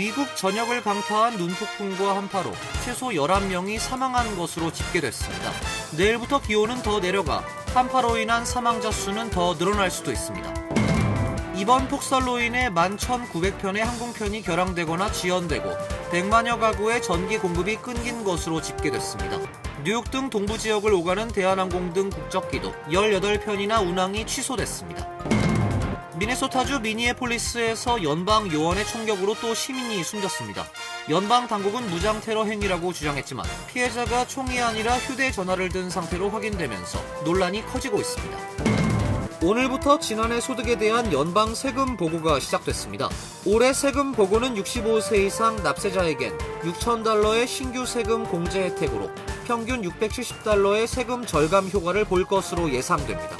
미국 전역을 강타한 눈폭풍과 한파로 최소 11명이 사망한 것으로 집계됐습니다. 내일부터 기온은 더 내려가 한파로 인한 사망자 수는 더 늘어날 수도 있습니다. 이번 폭설로 인해 11,900편의 항공편이 결항되거나 지연되고 100만여 가구의 전기 공급이 끊긴 것으로 집계됐습니다. 뉴욕 등 동부 지역을 오가는 대한항공 등 국적기도 18편이나 운항이 취소됐습니다. 미네소타주 미니애폴리스에서 연방 요원의 총격으로 또 시민이 숨졌습니다. 연방 당국은 무장 테러 행위라고 주장했지만 피해자가 총이 아니라 휴대전화를 든 상태로 확인되면서 논란이 커지고 있습니다. 오늘부터 지난해 소득에 대한 연방 세금 보고가 시작됐습니다. 올해 세금 보고는 65세 이상 납세자에겐 $6,000의 신규 세금 공제 혜택으로 평균 $670의 세금 절감 효과를 볼 것으로 예상됩니다.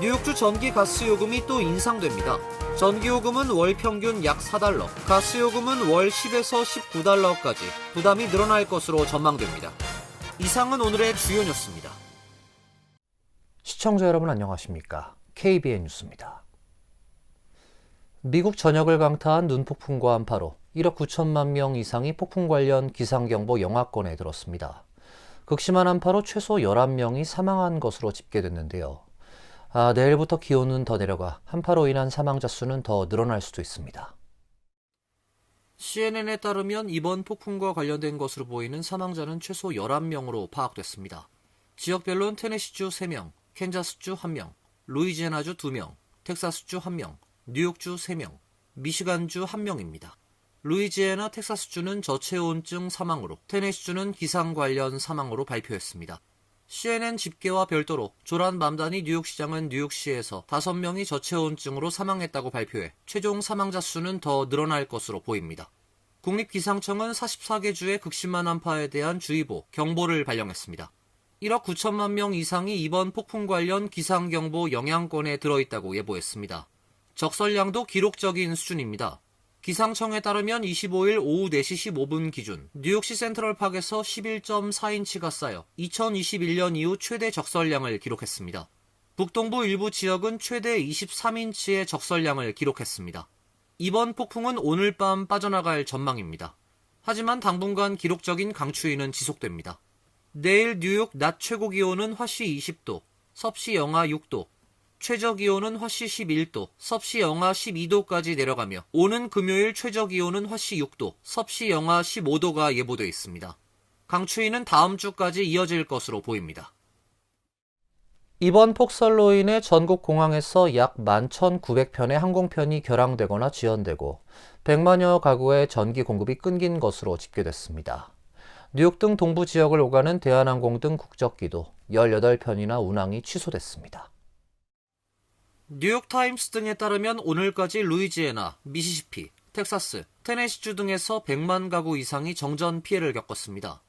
뉴욕주 전기 가스 요금이 또 인상됩니다. 전기 요금은 월 평균 약 $4, 가스 요금은 월 $10에서 $19까지 부담이 늘어날 것으로 전망됩니다. 이상은 오늘의 주요 뉴스입니다. 시청자 여러분 안녕하십니까? KBN 뉴스입니다. 미국 전역을 강타한 눈폭풍과 한파로 1억 9천만 명 이상이 폭풍 관련 기상경보 영하권에 들었습니다. 극심한 한파로 최소 11명이 사망한 것으로 집계됐는데요. 내일부터 기온은 더 내려가 한파로 인한 사망자 수는 더 늘어날 수도 있습니다. CNN에 따르면 이번 폭풍과 관련된 것으로 보이는 사망자는 최소 11명으로 파악됐습니다. 지역별로는 테네시주 3명, 캔자스주 1명, 루이지애나주 2명, 텍사스주 1명, 뉴욕주 3명, 미시간주 1명입니다. 루이지애나, 텍사스주는 저체온증 사망으로, 테네시주는 기상 관련 사망으로 발표했습니다. CNN 집계와 별도로 조란 맘다니 뉴욕시장은 뉴욕시에서 5명이 저체온증으로 사망했다고 발표해 최종 사망자 수는 더 늘어날 것으로 보입니다. 국립기상청은 44개 주의 극심한 한파에 대한 주의보, 경보를 발령했습니다. 1억 9천만 명 이상이 이번 폭풍 관련 기상경보 영향권에 들어있다고 예보했습니다. 적설량도 기록적인 수준입니다. 기상청에 따르면 25일 오후 4시 15분 기준 뉴욕시 센트럴파크에서 11.4인치가 쌓여 2021년 이후 최대 적설량을 기록했습니다. 북동부 일부 지역은 최대 23인치의 적설량을 기록했습니다. 이번 폭풍은 오늘 밤 빠져나갈 전망입니다. 하지만 당분간 기록적인 강추위는 지속됩니다. 내일 뉴욕 낮 최고 기온은 화씨 20도, 섭씨 영하 6도, 최저 기온은 화씨 11도, 섭씨 영하 12도까지 내려가며 오는 금요일 최저 기온은 화씨 6도, 섭씨 영하 15도가 예보되어 있습니다. 강추위는 다음 주까지 이어질 것으로 보입니다. 이번 폭설로 인해 전국 공항에서 약 11,900편의 항공편이 결항되거나 지연되고 100만여 가구의 전기 공급이 끊긴 것으로 집계됐습니다. 뉴욕 등 동부 지역을 오가는 대한항공 등 국적기도 18편이나 운항이 취소됐습니다. 뉴욕타임스 등에 따르면 오늘까지 루이지애나, 미시시피, 텍사스, 테네시주 등에서 100만 가구 이상이 정전 피해를 겪었습니다.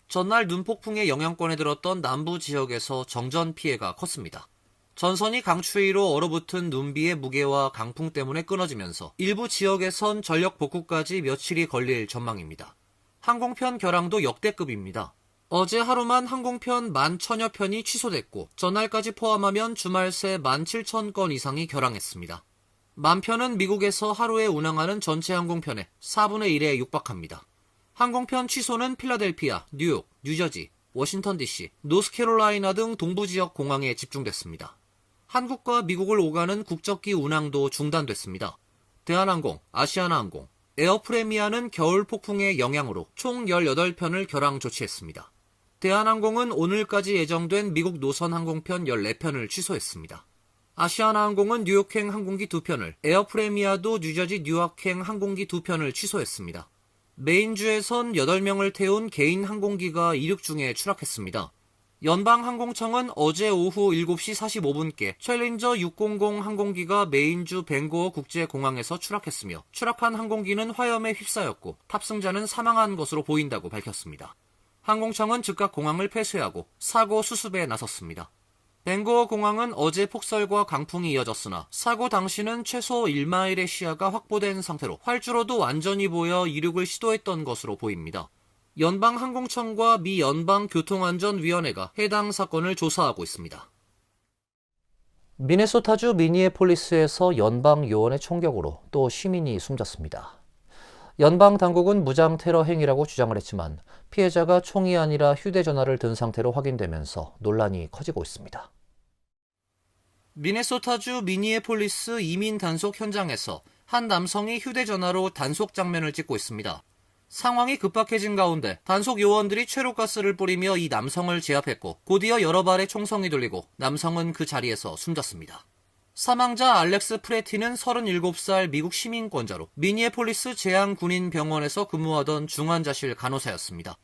전날 눈폭풍의 영향권에 들었던 남부 지역에서 정전 피해가 컸습니다. 전선이 강추위로 얼어붙은 눈비의 무게와 강풍 때문에 끊어지면서 일부 지역에선 전력 복구까지 며칠이 걸릴 전망입니다. 항공편 결항도 역대급입니다. 어제 하루만 항공편 11,000여 편이 취소됐고 전날까지 포함하면 주말 새 17,000건 이상이 결항했습니다. 10,000편은 미국에서 하루에 운항하는 전체 항공편의 4분의 1에 육박합니다. 항공편 취소는 필라델피아, 뉴욕, 뉴저지, 워싱턴 DC, 노스캐롤라이나 등 동부 지역 공항에 집중됐습니다. 한국과 미국을 오가는 국적기 운항도 중단됐습니다. 대한항공, 아시아나항공, 에어프레미아는 겨울 폭풍의 영향으로 총 18편을 결항 조치했습니다. 대한항공은 오늘까지 예정된 미국 노선 항공편 14편을 취소했습니다. 아시아나항공은 뉴욕행 항공기 2편을, 에어프레미아도 뉴저지 뉴아크행 항공기 2편을 취소했습니다. 메인주에선 8명을 태운 개인 항공기가 이륙 중에 추락했습니다. 연방항공청은 어제 오후 7시 45분께 챌린저 600 항공기가 메인주 밴고어 국제공항에서 추락했으며 추락한 항공기는 화염에 휩싸였고 탑승자는 사망한 것으로 보인다고 밝혔습니다. 항공청은 즉각 공항을 폐쇄하고 사고 수습에 나섰습니다. 밴고어 공항은 어제 폭설과 강풍이 이어졌으나 사고 당시는 최소 1마일의 시야가 확보된 상태로 활주로도 완전히 보여 이륙을 시도했던 것으로 보입니다. 연방항공청과 미 연방교통안전위원회가 해당 사건을 조사하고 있습니다. 미네소타주 미니애폴리스에서 연방 요원의 총격으로 또 시민이 숨졌습니다. 연방 당국은 무장 테러 행위라고 주장을 했지만 피해자가 총이 아니라 휴대전화를 든 상태로 확인되면서 논란이 커지고 있습니다. 미네소타주 미니애폴리스 이민 단속 현장에서 한 남성이 휴대전화로 단속 장면을 찍고 있습니다. 상황이 급박해진 가운데 단속 요원들이 최루가스를 뿌리며 이 남성을 제압했고 곧이어 여러 발의 총성이 돌리고 남성은 그 자리에서 숨졌습니다. 사망자 알렉스 프레티는 37살 미국 시민권자로 미니애폴리스 재향군인병원에서 근무하던 중환자실 간호사였습니다.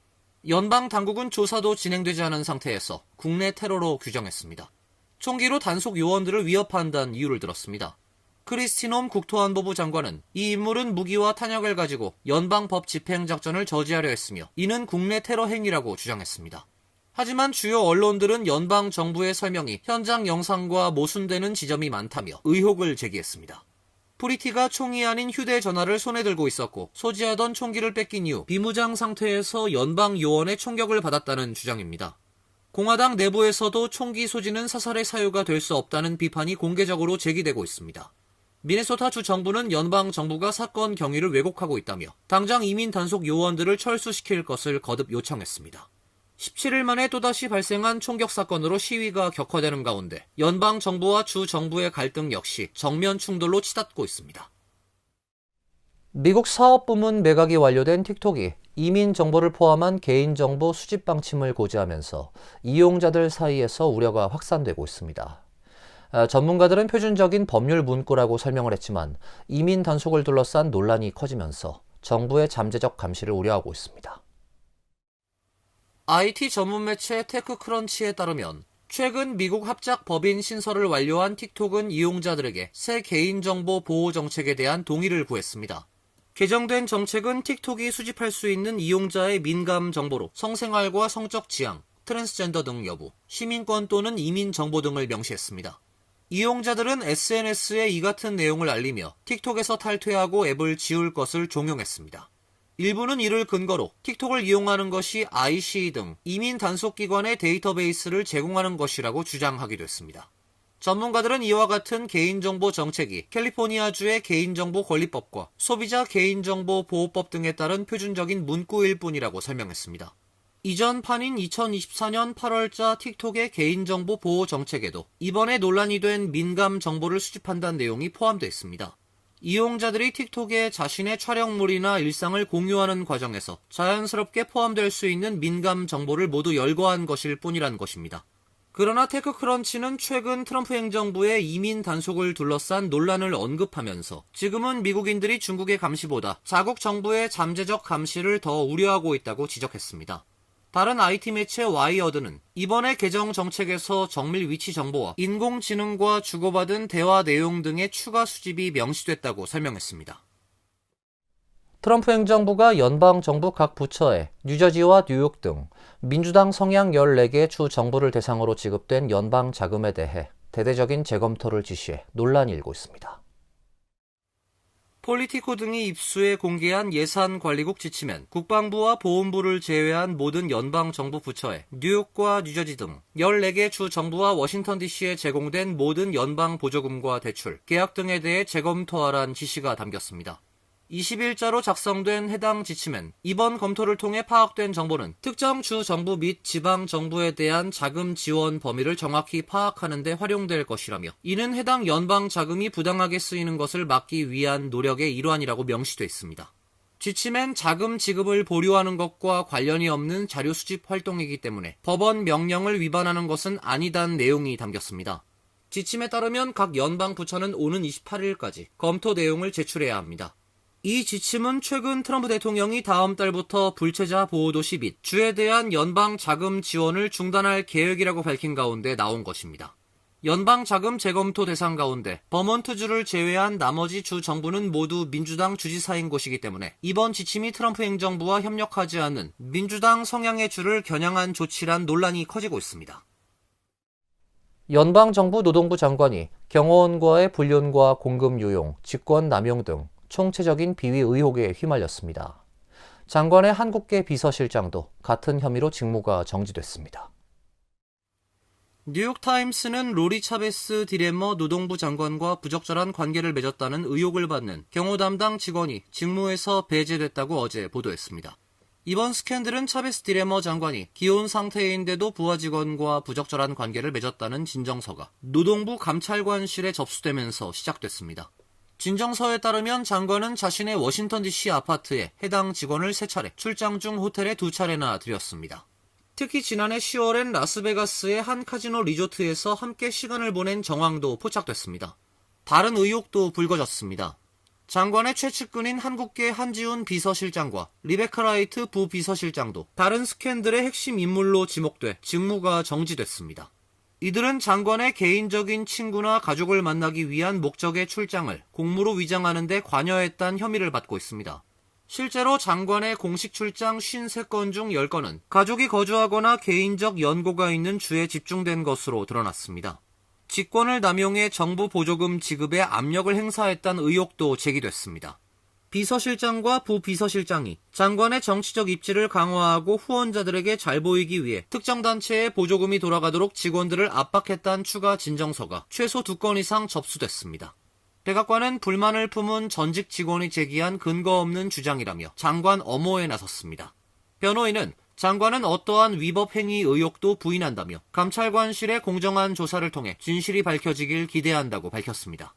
연방 당국은 조사도 진행되지 않은 상태에서 국내 테러로 규정했습니다. 총기로 단속 요원들을 위협한다는 이유를 들었습니다. 크리스티놈 국토안보부 장관은 이 인물은 무기와 탄약을 가지고 연방법 집행작전을 저지하려 했으며 이는 국내 테러 행위라고 주장했습니다. 하지만 주요 언론들은 연방 정부의 설명이 현장 영상과 모순되는 지점이 많다며 의혹을 제기했습니다. 프리티가 총이 아닌 휴대전화를 손에 들고 있었고 소지하던 총기를 뺏긴 이후 비무장 상태에서 연방 요원의 총격을 받았다는 주장입니다. 공화당 내부에서도 총기 소지는 사살의 사유가 될 수 없다는 비판이 공개적으로 제기되고 있습니다. 미네소타 주 정부는 연방 정부가 사건 경위를 왜곡하고 있다며 당장 이민 단속 요원들을 철수시킬 것을 거듭 요청했습니다. 17일 만에 또다시 발생한 총격 사건으로 시위가 격화되는 가운데 연방 정부와 주 정부의 갈등 역시 정면 충돌로 치닫고 있습니다. 미국 사업부문 매각이 완료된 틱톡이 이민 정보를 포함한 개인정보 수집 방침을 고지하면서 이용자들 사이에서 우려가 확산되고 있습니다. 전문가들은 표준적인 법률 문구라고 설명을 했지만 이민 단속을 둘러싼 논란이 커지면서 정부의 잠재적 감시를 우려하고 있습니다. IT 전문 매체 테크크런치에 따르면 최근 미국 합작 법인 신설을 완료한 틱톡은 이용자들에게 새 개인정보 보호 정책에 대한 동의를 구했습니다. 개정된 정책은 틱톡이 수집할 수 있는 이용자의 민감 정보로 성생활과 성적 지향, 트랜스젠더 등 여부, 시민권 또는 이민 정보 등을 명시했습니다. 이용자들은 SNS에 이 같은 내용을 알리며 틱톡에서 탈퇴하고 앱을 지울 것을 종용했습니다. 일부는 이를 근거로 틱톡을 이용하는 것이 IC 등 이민 단속기관의 데이터베이스를 제공하는 것이라고 주장하기도 했습니다. 전문가들은 이와 같은 개인정보 정책이 캘리포니아주의 개인정보 권리법과 소비자 개인정보 보호법 등에 따른 표준적인 문구일 뿐이라고 설명했습니다. 이전 판인 2024년 8월자 틱톡의 개인정보 보호 정책에도 이번에 논란이 된 민감 정보를 수집한다는 내용이 포함되어 있습니다. 이용자들이 틱톡에 자신의 촬영물이나 일상을 공유하는 과정에서 자연스럽게 포함될 수 있는 민감 정보를 모두 열거한 것일 뿐이란 것입니다. 그러나 테크크런치는 최근 트럼프 행정부의 이민 단속을 둘러싼 논란을 언급하면서 지금은 미국인들이 중국의 감시보다 자국 정부의 잠재적 감시를 더 우려하고 있다고 지적했습니다. 다른 IT 매체 와이어드는 이번에 개정 정책에서 정밀 위치 정보와 인공지능과 주고받은 대화 내용 등의 추가 수집이 명시됐다고 설명했습니다. 트럼프 행정부가 연방 정부 각 부처에 뉴저지와 뉴욕 등 민주당 성향 14개 주 정부를 대상으로 지급된 연방 자금에 대해 대대적인 재검토를 지시해 논란이 일고 있습니다. 폴리티코 등이 입수해 공개한 예산관리국 지침엔 국방부와 보훈부를 제외한 모든 연방정부 부처에 뉴욕과 뉴저지 등 14개 주 정부와 워싱턴 DC에 제공된 모든 연방 보조금과 대출, 계약 등에 대해 재검토하라는 지시가 담겼습니다. 20일자로 작성된 해당 지침엔 이번 검토를 통해 파악된 정보는 특정 주 정부 및 지방 정부에 대한 자금 지원 범위를 정확히 파악하는 데 활용될 것이라며 이는 해당 연방 자금이 부당하게 쓰이는 것을 막기 위한 노력의 일환이라고 명시돼 있습니다. 지침엔 자금 지급을 보류하는 것과 관련이 없는 자료 수집 활동이기 때문에 법원 명령을 위반하는 것은 아니다는 내용이 담겼습니다. 지침에 따르면 각 연방 부처는 오는 28일까지 검토 내용을 제출해야 합니다. 이 지침은 최근 트럼프 대통령이 다음 달부터 불체자 보호도시 및 주에 대한 연방 자금 지원을 중단할 계획이라고 밝힌 가운데 나온 것입니다. 연방 자금 재검토 대상 가운데 버몬트주를 제외한 나머지 주 정부는 모두 민주당 주지사인 곳이기 때문에 이번 지침이 트럼프 행정부와 협력하지 않는 민주당 성향의 주를 겨냥한 조치란 논란이 커지고 있습니다. 연방정부 노동부 장관이 경호원과의 불륜과 공금 유용, 직권 남용 등 총체적인 비위 의혹에 휘말렸습니다. 장관의 한국계 비서실장도 같은 혐의로 직무가 정지됐습니다. 뉴욕타임스는 로리 차베스 디레머 노동부 장관과 부적절한 관계를 맺었다는 의혹을 받는 경호 담당 직원이 직무에서 배제됐다고 어제 보도했습니다. 이번 스캔들은 차베스 디레머 장관이 기혼 상태인데도 부하 직원과 부적절한 관계를 맺었다는 진정서가 노동부 감찰관실에 접수되면서 시작됐습니다. 진정서에 따르면 장관은 자신의 워싱턴 DC 아파트에 해당 직원을 3차례, 출장 중 호텔에 2차례나 들였습니다. 특히 지난해 10월엔 라스베가스의 한 카지노 리조트에서 함께 시간을 보낸 정황도 포착됐습니다. 다른 의혹도 불거졌습니다. 장관의 최측근인 한국계 한지훈 비서실장과 리베카 라이트 부비서실장도 다른 스캔들의 핵심 인물로 지목돼 직무가 정지됐습니다. 이들은 장관의 개인적인 친구나 가족을 만나기 위한 목적의 출장을 공무로 위장하는 데 관여했다는 혐의를 받고 있습니다. 실제로 장관의 공식 출장 53건 중 10건은 가족이 거주하거나 개인적 연고가 있는 주에 집중된 것으로 드러났습니다. 직권을 남용해 정부 보조금 지급에 압력을 행사했다는 의혹도 제기됐습니다. 비서실장과 부비서실장이 장관의 정치적 입지를 강화하고 후원자들에게 잘 보이기 위해 특정 단체에 보조금이 돌아가도록 직원들을 압박했다는 추가 진정서가 최소 2건 이상 접수됐습니다. 백악관은 불만을 품은 전직 직원이 제기한 근거 없는 주장이라며 장관 엄호에 나섰습니다. 변호인은 장관은 어떠한 위법 행위 의혹도 부인한다며 감찰관실의 공정한 조사를 통해 진실이 밝혀지길 기대한다고 밝혔습니다.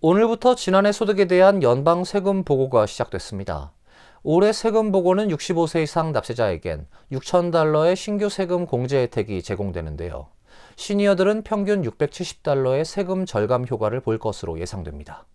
오늘부터 지난해 소득에 대한 연방 세금 보고가 시작됐습니다. 올해 세금 보고는 65세 이상 납세자에겐 $6,000의 신규 세금 공제 혜택이 제공되는데요. 시니어들은 평균 $670의 세금 절감 효과를 볼 것으로 예상됩니다.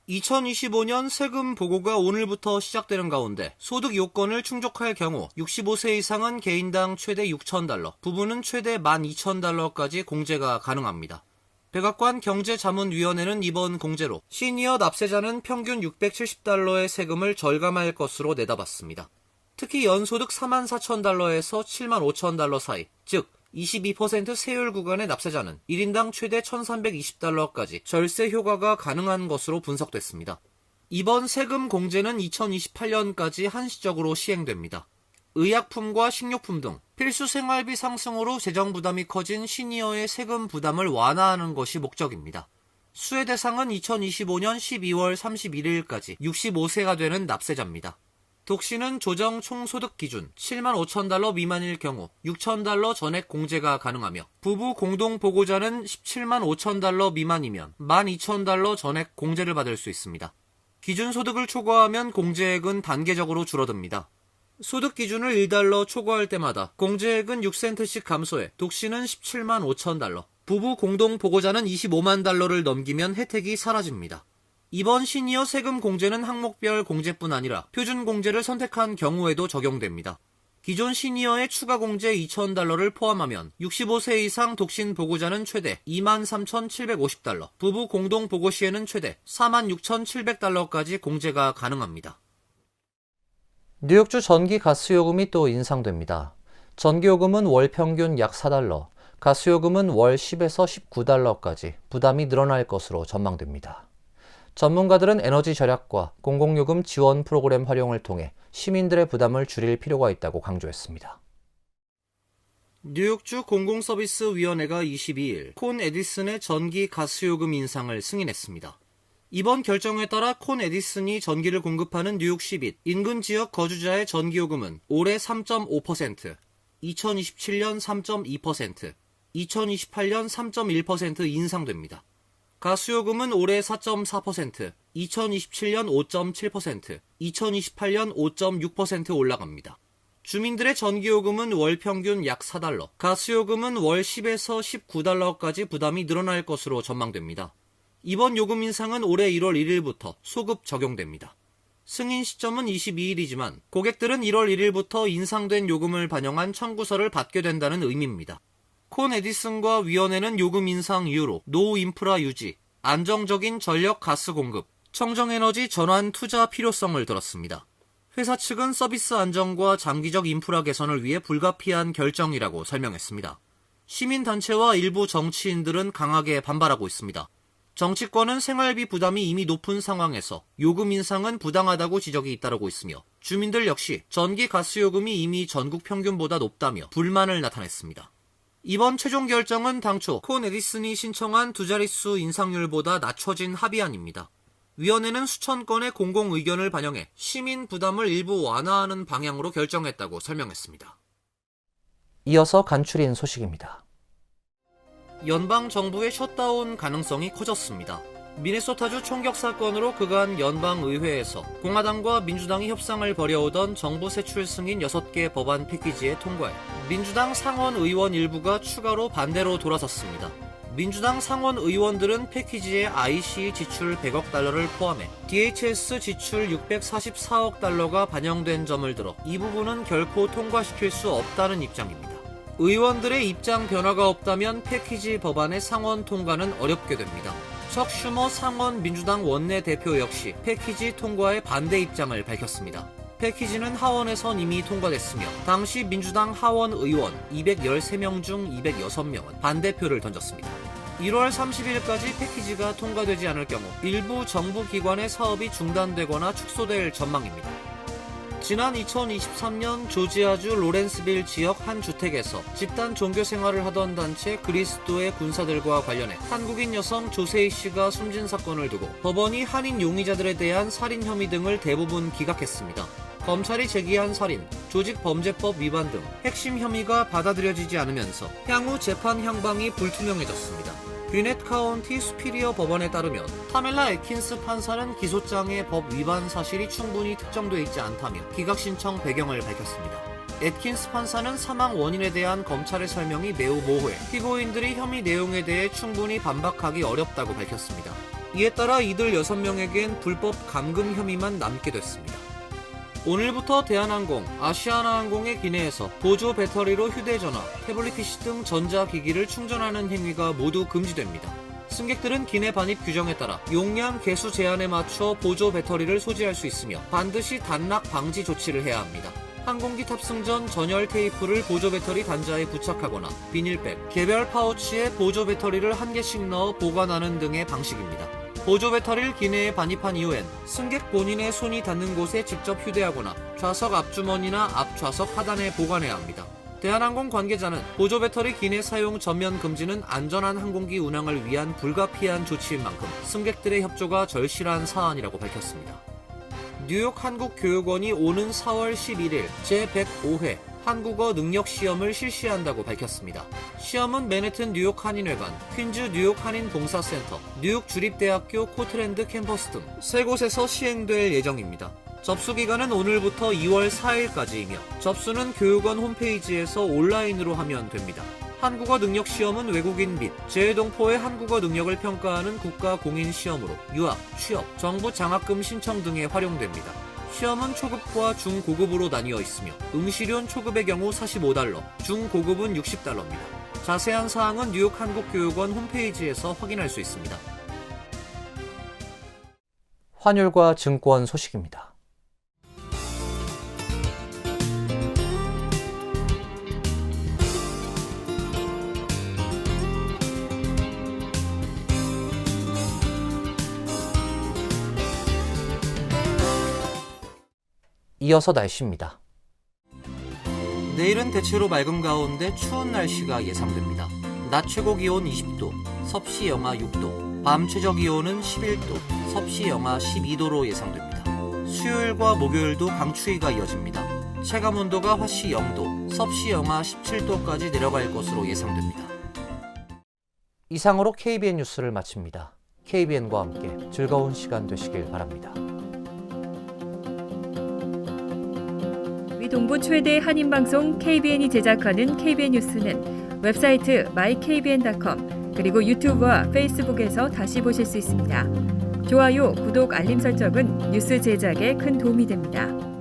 2025년 세금 보고가 오늘부터 시작되는 가운데 소득 요건을 충족할 경우 65세 이상은 개인당 최대 $6,000, 부부는 최대 $12,000까지 공제가 가능합니다. 백악관 경제자문위원회는 이번 공제로 시니어 납세자는 평균 $670의 세금을 절감할 것으로 내다봤습니다. 특히 연소득 $44,000에서 $75,000 사이, 즉 22% 세율 구간의 납세자는 1인당 최대 $1,320까지 절세 효과가 가능한 것으로 분석됐습니다. 이번 세금 공제는 2028년까지 한시적으로 시행됩니다. 의약품과 식료품 등 필수 생활비 상승으로 재정 부담이 커진 시니어의 세금 부담을 완화하는 것이 목적입니다. 수혜 대상은 2025년 12월 31일까지 65세가 되는 납세자입니다. 독신은 조정 총소득 기준 $75,000 미만일 경우 $6,000 전액 공제가 가능하며 부부 공동 보고자는 $175,000 미만이면 $12,000 전액 공제를 받을 수 있습니다. 기준 소득을 초과하면 공제액은 단계적으로 줄어듭니다. 소득 기준을 $1 초과할 때마다 공제액은 6센트씩 감소해 독신은 $175,000, 부부 공동 보고자는 $250,000를 넘기면 혜택이 사라집니다. 이번 시니어 세금 공제는 항목별 공제뿐 아니라 표준 공제를 선택한 경우에도 적용됩니다. 기존 시니어의 추가 공제 $2,000를 포함하면 65세 이상 독신 보고자는 최대 $23,750, 부부 공동 보고 시에는 최대 $46,700까지 공제가 가능합니다. 뉴욕주 전기 가스요금이 또 인상됩니다. 전기요금은 월 평균 약 $4, 가스요금은 월 $10에서 $19까지 부담이 늘어날 것으로 전망됩니다. 전문가들은 에너지 절약과 공공요금 지원 프로그램 활용을 통해 시민들의 부담을 줄일 필요가 있다고 강조했습니다. 뉴욕주 공공서비스위원회가 22일 콘 에디슨의 전기 가스요금 인상을 승인했습니다. 이번 결정에 따라 콘 에디슨이 전기를 공급하는 뉴욕시 및 인근 지역 거주자의 전기요금은 올해 3.5%, 2027년 3.2%, 2028년 3.1% 인상됩니다. 가스요금은 올해 4.4%, 2027년 5.7%, 2028년 5.6% 올라갑니다. 주민들의 전기요금은 월 평균 약 $4, 가스요금은 월 $10에서 $19까지 부담이 늘어날 것으로 전망됩니다. 이번 요금 인상은 올해 1월 1일부터 소급 적용됩니다. 승인 시점은 22일이지만 고객들은 1월 1일부터 인상된 요금을 반영한 청구서를 받게 된다는 의미입니다. 콘 에디슨과 위원회는 요금 인상 이유로 노후 인프라 유지, 안정적인 전력 가스 공급, 청정에너지 전환 투자 필요성을 들었습니다. 회사 측은 서비스 안정과 장기적 인프라 개선을 위해 불가피한 결정이라고 설명했습니다. 시민단체와 일부 정치인들은 강하게 반발하고 있습니다. 정치권은 생활비 부담이 이미 높은 상황에서 요금 인상은 부당하다고 지적이 잇따르고 있으며 주민들 역시 전기 가스 요금이 이미 전국 평균보다 높다며 불만을 나타냈습니다. 이번 최종 결정은 당초 콘 에디슨이 신청한 두 자릿수 인상률보다 낮춰진 합의안입니다. 위원회는 수천 건의 공공 의견을 반영해 시민 부담을 일부 완화하는 방향으로 결정했다고 설명했습니다. 이어서 간추린 소식입니다. 연방 정부의 셧다운 가능성이 커졌습니다. 미네소타주 총격 사건으로 그간 연방 의회에서 공화당과 민주당이 협상을 벌여오던 정부 세출 승인 6개 법안 패키지의 통과에 민주당 상원 의원 일부가 추가로 반대로 돌아섰습니다. 민주당 상원 의원들은 패키지에 IC 지출 100억 달러를 포함해 DHS 지출 644억 달러가 반영된 점을 들어 이 부분은 결코 통과시킬 수 없다는 입장입니다. 의원들의 입장 변화가 없다면 패키지 법안의 상원 통과는 어렵게 됩니다. 척 슈머 상원 민주당 원내대표 역시 패키지 통과에 반대 입장을 밝혔습니다. 패키지는 하원에선 이미 통과됐으며 당시 민주당 하원 의원 213명 중 206명은 반대표를 던졌습니다. 1월 30일까지 패키지가 통과되지 않을 경우 일부 정부 기관의 사업이 중단되거나 축소될 전망입니다. 지난 2023년 조지아주 로렌스빌 지역 한 주택에서 집단 종교 생활을 하던 단체 그리스도의 군사들과 관련해 한국인 여성 조세희 씨가 숨진 사건을 두고 법원이 한인 용의자들에 대한 살인 혐의 등을 대부분 기각했습니다. 검찰이 제기한 살인, 조직범죄법 위반 등 핵심 혐의가 받아들여지지 않으면서 향후 재판 향방이 불투명해졌습니다. 귀넷 카운티 수피리어 법원에 따르면 타멜라 애킨스 판사는 기소장의 법 위반 사실이 충분히 특정돼 있지 않다며 기각 신청 배경을 밝혔습니다. 애킨스 판사는 사망 원인에 대한 검찰의 설명이 매우 모호해 피고인들이 혐의 내용에 대해 충분히 반박하기 어렵다고 밝혔습니다. 이에 따라 이들 6명에겐 불법 감금 혐의만 남게 됐습니다. 오늘부터 대한항공, 아시아나항공의 기내에서 보조 배터리로 휴대전화, 태블릿 PC 등 전자기기를 충전하는 행위가 모두 금지됩니다. 승객들은 기내 반입 규정에 따라 용량 개수 제한에 맞춰 보조 배터리를 소지할 수 있으며 반드시 단락 방지 조치를 해야 합니다. 항공기 탑승 전 전열 테이프를 보조 배터리 단자에 부착하거나 비닐백, 개별 파우치에 보조 배터리를 한 개씩 넣어 보관하는 등의 방식입니다. 보조 배터리를 기내에 반입한 이후엔 승객 본인의 손이 닿는 곳에 직접 휴대하거나 좌석 앞주머니나 앞좌석 하단에 보관해야 합니다. 대한항공 관계자는 보조 배터리 기내 사용 전면 금지는 안전한 항공기 운항을 위한 불가피한 조치인 만큼 승객들의 협조가 절실한 사안이라고 밝혔습니다. 뉴욕 한국교육원이 오는 4월 11일 제105회 한국어 능력 시험을 실시한다고 밝혔습니다. 시험은 맨해튼 뉴욕 한인회관, 퀸즈 뉴욕 한인 봉사센터, 뉴욕 주립대학교 코트랜드 캠퍼스 등 3곳에서 시행될 예정입니다. 접수 기간은 오늘부터 2월 4일까지이며 접수는 교육원 홈페이지에서 온라인으로 하면 됩니다. 한국어 능력 시험은 외국인 및 재외동포의 한국어 능력을 평가하는 국가 공인 시험으로 유학, 취업, 정부 장학금 신청 등에 활용됩니다. 시험은 초급과 중고급으로 나뉘어 있으며 응시료는 초급의 경우 45달러, 중고급은 60달러입니다. 자세한 사항은 뉴욕 한국교육원 홈페이지에서 확인할 수 있습니다. 환율과 증권 소식입니다. 이어서 날씨입니다. 내일은 대체로 맑은 가운데 추운 날씨가 예상됩니다. 낮 최고 기온 20도, 섭씨 영하 6도, 밤 최저 기온은 11도, 섭씨 영하 12도로 예상됩니다. 수요일과 목요일도 강추위가 이어집니다. 체감 온도가 화씨 0도, 섭씨 영하 17도까지 내려갈 것으로 예상됩니다. 이상으로 KBN 뉴스를 마칩니다. KBN과 함께 즐거운 시간 되시길 바랍니다. 동부 최대 한인방송 KBN이 제작하는 KBN 뉴스는 웹사이트 mykbn.com 그리고 유튜브와 페이스북에서 다시 보실 수 있습니다. 좋아요, 구독, 알림 설정은 뉴스 제작에 큰 도움이 됩니다.